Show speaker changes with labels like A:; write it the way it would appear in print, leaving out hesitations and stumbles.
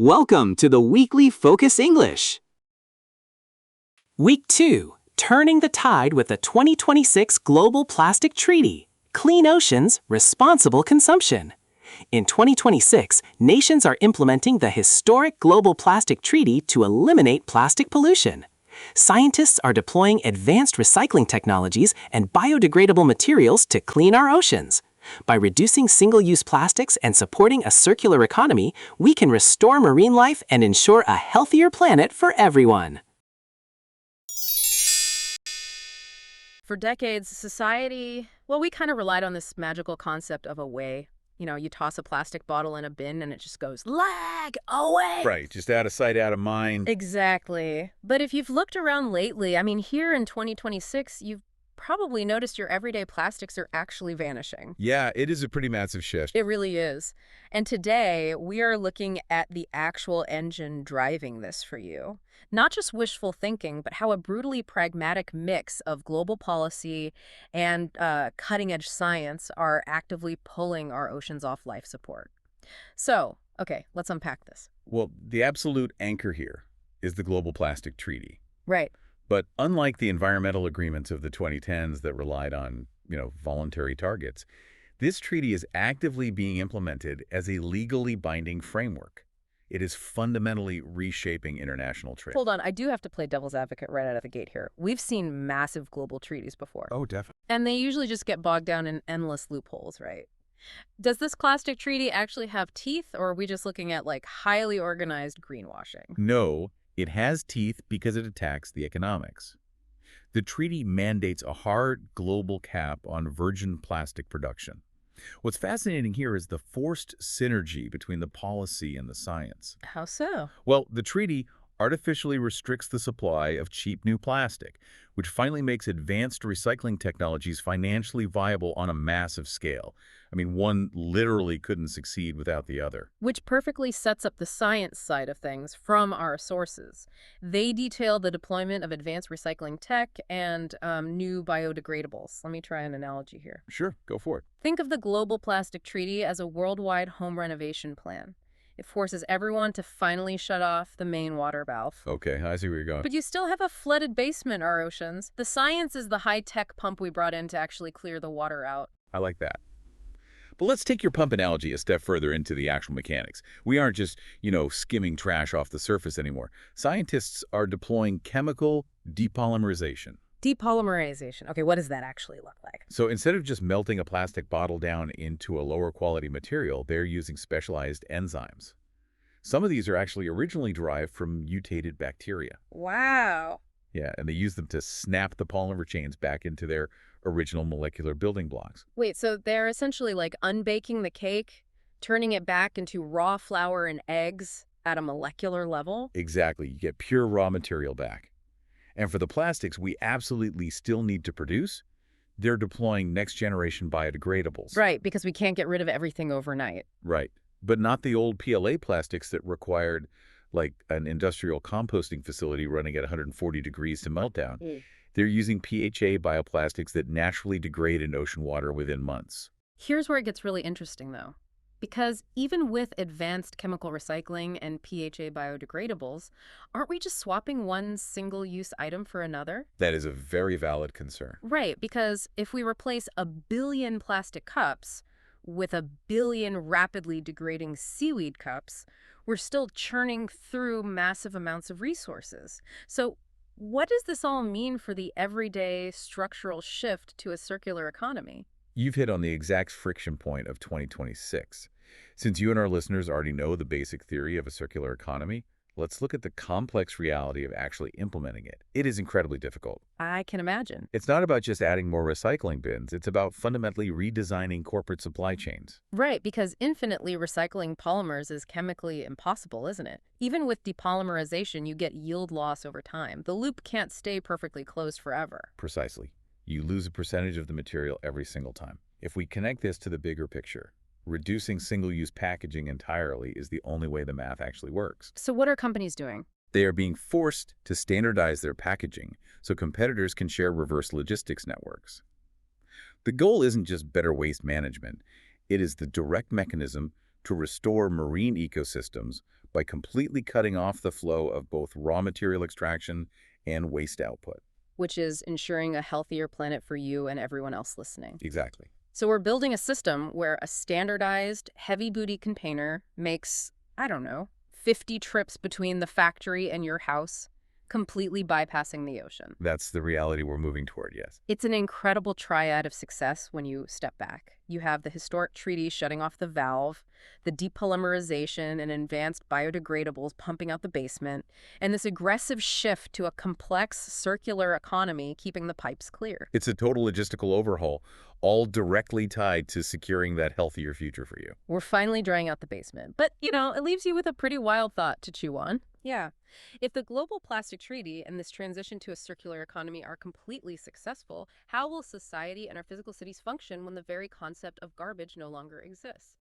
A: Welcome to the weekly Focus English.
B: Week 2, Turning the Tide with the 2026 Global Plastic Treaty, Clean Oceans, Responsible Consumption. In 2026, nations are implementing the historic Global Plastic Treaty to eliminate plastic pollution. Scientists are deploying advanced recycling technologies and biodegradable materials to clean our oceans. By reducing single-use plastics and supporting a circular economy, we can restore marine life and ensure a healthier planet for everyone.
C: For decades, society, we kind of relied on this magical concept of away. You know, you toss a plastic bottle in a bin and it just goes, lag, away.
D: Right, just out of sight, out of mind.
C: Exactly. But if you've looked around lately, here in 2026, you've probably noticed your everyday plastics are actually vanishing.
D: Yeah, it is a pretty massive shift.
C: It really is. And today, we are looking at the actual engine driving this for you. Not just wishful thinking, but how a brutally pragmatic mix of global policy and cutting-edge science are actively pulling our oceans off life support. So, okay, let's unpack this.
D: Well, the absolute anchor here is the Global Plastic Treaty.
C: Right.
D: But unlike the environmental agreements of the 2010s that relied on, voluntary targets, this treaty is actively being implemented as a legally binding framework. It is fundamentally reshaping international trade.
C: Hold on, I do have to play devil's advocate right out of the gate here. We've seen massive global treaties before.
D: Oh, definitely.
C: And they usually just get bogged down in endless loopholes, right? Does this plastic treaty actually have teeth, or are we just looking at, highly organized greenwashing?
D: No, it has teeth because it attacks the economics. The treaty mandates a hard global cap on virgin plastic production. What's fascinating here is the forced synergy between the policy and the science.
C: How so?
D: Well, the treaty artificially restricts the supply of cheap new plastic, which finally makes advanced recycling technologies financially viable on a massive scale. One literally couldn't succeed without the other.
C: Which perfectly sets up the science side of things from our sources. They detail the deployment of advanced recycling tech and new biodegradables. Let me try an analogy here.
D: Sure, go for it.
C: Think of the Global Plastic Treaty as a worldwide home renovation plan. It forces everyone to finally shut off the main water valve.
D: Okay, I see where you're going.
C: But you still have a flooded basement, our oceans. The science is the high-tech pump we brought in to actually clear the water out.
D: I like that. But let's take your pump analogy a step further into the actual mechanics. We aren't just, skimming trash off the surface anymore. Scientists are deploying chemical depolymerization.
C: Depolymerization. Okay, what does that actually look like?
D: So instead of just melting a plastic bottle down into a lower quality material, they're using specialized enzymes. Some of these are actually originally derived from mutated bacteria.
C: Wow.
D: Yeah, and they use them to snap the polymer chains back into their original molecular building blocks.
C: Wait, so they're essentially unbaking the cake, turning it back into raw flour and eggs at a molecular level?
D: Exactly. You get pure raw material back. And for the plastics we absolutely still need to produce, they're deploying next-generation biodegradables.
C: Right, because we can't get rid of everything overnight.
D: Right. But not the old PLA plastics that required, an industrial composting facility running at 140 degrees to melt down. They're using PHA bioplastics that naturally degrade in ocean water within months.
C: Here's where it gets really interesting, though. Because even with advanced chemical recycling and PHA biodegradables, aren't we just swapping one single-use item for another?
D: That is a very valid concern.
C: Right, because if we replace 1 billion plastic cups with 1 billion rapidly degrading seaweed cups, we're still churning through massive amounts of resources. So what does this all mean for the everyday structural shift to a circular economy?
D: You've hit on the exact friction point of 2026. Since you and our listeners already know the basic theory of a circular economy, let's look at the complex reality of actually implementing it. It is incredibly difficult.
C: I can imagine.
D: It's not about just adding more recycling bins. It's about fundamentally redesigning corporate supply chains.
C: Right, because infinitely recycling polymers is chemically impossible, isn't it? Even with depolymerization, you get yield loss over time. The loop can't stay perfectly closed forever.
D: Precisely. You lose a percentage of the material every single time. If we connect this to the bigger picture, reducing single-use packaging entirely is the only way the math actually works.
C: So what are companies doing?
D: They are being forced to standardize their packaging so competitors can share reverse logistics networks. The goal isn't just better waste management. It is the direct mechanism to restore marine ecosystems by completely cutting off the flow of both raw material extraction and waste output.
C: Which is ensuring a healthier planet for you and everyone else listening.
D: Exactly.
C: So we're building a system where a standardized heavy-duty container makes, I don't know, 50 trips between the factory and your house, completely bypassing the ocean.
D: That's the reality we're moving toward, yes.
C: It's an incredible triad of success when you step back. You have the historic treaty shutting off the valve, the depolymerization and advanced biodegradables pumping out the basement, and this aggressive shift to a complex circular economy keeping the pipes clear.
D: It's a total logistical overhaul, all directly tied to securing that healthier future for you.
C: We're finally drying out the basement. But, it leaves you with a pretty wild thought to chew on. Yeah. If the Global Plastic Treaty and this transition to a circular economy are completely successful, how will society and our physical cities function when the very concept of garbage no longer exists?